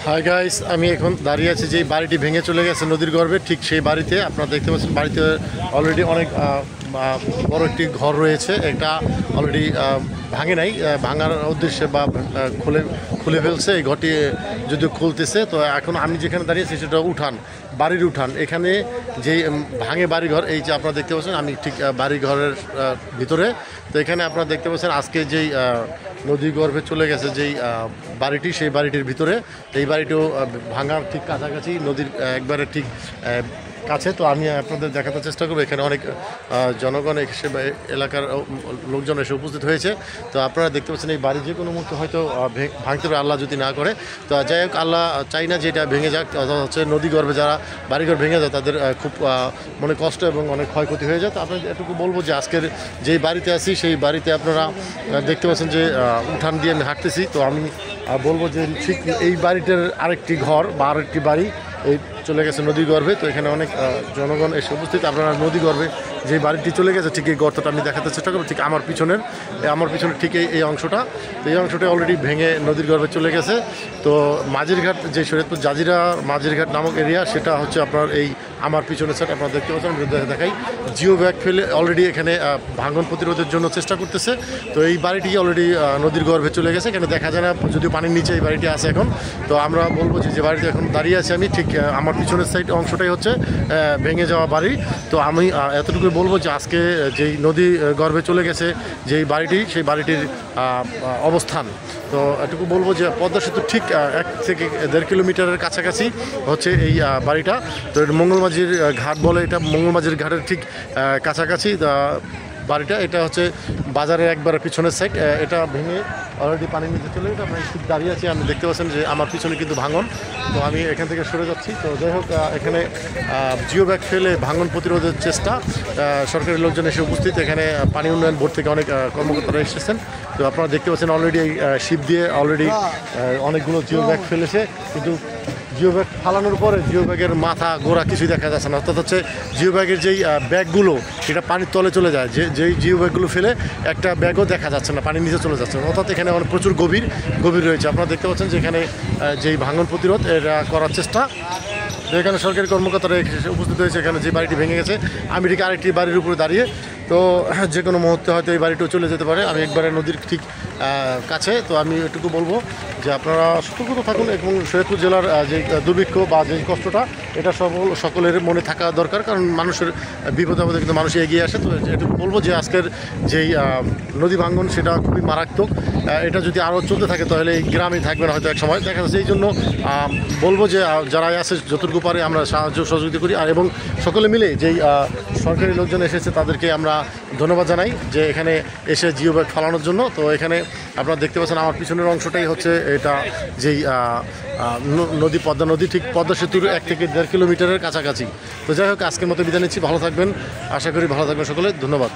Hi guys, আমি এখন দাঁড়িয়ে আছি যেই বাড়িটি ভেঙে চলে গেছে নদীর গর্ভে, ঠিক সেই বাড়িতে। আপনারা দেখতে পাচ্ছেন বাড়িতে অলরেডি অনেক বড় একটি ঘর রয়েছে। এটা অলরেডি ভাঙে নাই, ভাঙার উদ্দেশ্যে বা খুলে ফেলছে। এই ঘরটি যদিও খুলতেছে। তো এখন আমি যেখানে দাঁড়িয়েছি সেটা উঠান, বাড়ির উঠান। এখানে যেই ভাঙে বাড়িঘর, এই যে আপনারা দেখতে পাচ্ছেন আমি ঠিক বাড়িঘরের ভিতরে। তো এখানে আপনারা দেখতে পাচ্ছেন আজকে যেই নদী গর্ভে চলে গেছে যেই বাড়িটি, সেই বাড়িটির ভিতরে এই বাড়িটিও ভাঙার ঠিক কাছাকাছি, নদীর একবারে ঠিক কাছে। তো আমি আপনাদের দেখাতে চেষ্টা করবো। এখানে অনেক জনগণ এসে এলাকার লোকজন এসে উপস্থিত হয়েছে। তো আপনারা দেখতে পাচ্ছেন এই বাড়ি যে কোনো মুহূর্তে হয়তো ভাঙতে পারে, আল্লাহ যদি না করে। তো যাই হোক, আল্লাহ চাই না যে এটা ভেঙে যাক। হচ্ছে নদী গর্ভে যারা বাড়িঘর ভেঙে যায় তাদের খুব মনে কষ্ট এবং অনেক ক্ষয়ক্ষতি হয়ে যায়। তো আপনাদের এটুকু বলবো যে আজকের যেই বাড়িতে আছি সেই বাড়িতে আপনারা দেখতে পাচ্ছেন যে উঠান দিয়ে আমি হাঁটতেছি। তো আমি বলবো যে ঠিক এই বাড়িটার আরেকটি ঘর বা আরেকটি বাড়ি এই চলে গেছে নদী গর্ভে। তো এখানে অনেক জনগণ এসে উপস্থিত। আপনারা নদী গর্ভে যে বাড়িটি চলে গেছে ঠিক এই গর্তটা আমি দেখাতে চেষ্টা করবো। ঠিক আমার পিছনের ঠিক এই অংশটা। তো এই অংশটা অলরেডি ভেঙে নদীর গর্ভে চলে গেছে। তো মাঝিরঘাট, যে শরীয়তপুর জাজিরা মাঝিরঘাট নামক এরিয়া, সেটা হচ্ছে আপনার এই আমার পিছনের সাইড আপনারা দেখতে পাচ্ছেন। দেখাই জিও ব্যাগ ফেলে অলরেডি এখানে ভাঙন প্রতিরোধের জন্য চেষ্টা করতেছে। তো এই বাড়িটি অলরেডি নদীর গর্ভে চলে গেছে। এখানে দেখা যায় না, যদিও পানির নিচে এই বাড়িটি আছে এখন। তো আমরা বলবো যে বাড়িতে এখন দাঁড়িয়ে আছি আমি, ঠিক আমার পিছনের সাইড অংশটাই হচ্ছে ভেঙে যাওয়া বাড়ি। তো আমি এতটুকু বলবো যে আজকে যেই নদী গর্ভে চলে গেছে যেই বাড়িটি, সেই বাড়িটির অবস্থান। তো এটুকু বলবো যে পদ্মা সেতু ঠিক 1 থেকে 1.5 কিলোমিটারের কাছাকাছি হচ্ছে এই বাড়িটা। তো মঙ্গলমাঝির ঘাট বলে, এটা মঙ্গলমাঝির ঘাটের ঠিক কাছাকাছি বাড়িটা। এটা হচ্ছে বাজারের একবারে পিছনের সাইড। এটা ভেঙে অলরেডি পানির নিচে চলে গেছে। আমরা ঠিক দাঁড়িয়ে আছি, আমি দেখতে পাচ্ছেন যে আমার পিছনে কিন্তু ভাঙন। তো আমি এখান থেকে সরে যাচ্ছি। তো যাই হোক, এখানে জিও ব্যাগ ফেলে ভাঙন প্রতিরোধের চেষ্টা, সরকারি লোকজন এসে উপস্থিত। এখানে পানি উন্নয়ন বোর্ড থেকে অনেক কর্মকর্তারা এসেছেন। তো আপনারা দেখতে পাচ্ছেন অলরেডি এই শিপ দিয়ে অলরেডি অনেকগুলো জিও ব্যাগ ফেলেছে। কিন্তু জিও ব্যাগ ফালানোর পরে জিও ব্যাগের মাথা গোড়া কিছুই দেখা যাচ্ছে না। অর্থাৎ হচ্ছে জিও ব্যাগের যেই ব্যাগগুলো সেটা পানির তলে চলে যায়, যেই জিও ব্যাগগুলো ফেলে একটা ব্যাগও দেখা যাচ্ছে না, পানির নিচে চলে যাচ্ছে। অর্থাৎ এখানে অনেক প্রচুর গভীর রয়েছে। আপনারা দেখতে পাচ্ছেন যে এখানে যেই ভাঙন প্রতিরোধ এটা করার চেষ্টা। এখানে সরকারি কর্মকর্তারা উপস্থিত হয়েছে। এখানে যে বাড়িটি ভেঙে গেছে, আমি ঠিক আরেকটি বাড়ির উপরে দাঁড়িয়ে। তো যে কোনো মুহূর্তে হয়তো এই বাড়িটিও চলে যেতে পারে। আমি একবারে নদীর ঠিক কাছে। তো আমি এটুকু বলবো যে আপনারা সতর্ক থাকুন এবং শরীয়তপুর জেলার যে দুর্ভিক্ষ বা যে কষ্টটা, এটা সকলের মনে থাকা দরকার। কারণ মানুষের বিপদে আপদে কিন্তু মানুষ এগিয়ে আসে। তো এটুকু বলবো যে আজকের যেই নদী ভাঙন সেটা খুবই মারাত্মক। এটা যদি আরও চলতে থাকে তাহলে এই গ্রামেই থাকবে না হয়তো এক সময় দেখা যাচ্ছে। এই জন্য বলবো যে যারা আছে যতটুকু পারে আমরা সাহায্য সহযোগিতা করি। আর এবং সকলে মিলে যেই সরকারি লোকজন এসেছে তাদেরকে আমরা ধন্যবাদ জানাই যে এখানে এসে জিও ব্যাগ ফালানোর জন্য। তো এখানে আপনারা দেখতে পাচ্ছেন আমার পিছনের অংশটাই হচ্ছে এটা যেই নদী, পদ্মা নদী, ঠিক পদ্মা সেতুর 1 থেকে 1.5 কিলোমিটারের কাছাকাছি। তো যাই হোক, আজকের মতো বিদায় নিচ্ছি। ভালো থাকবেন, আশা করি ভালো থাকবেন সকলে। ধন্যবাদ।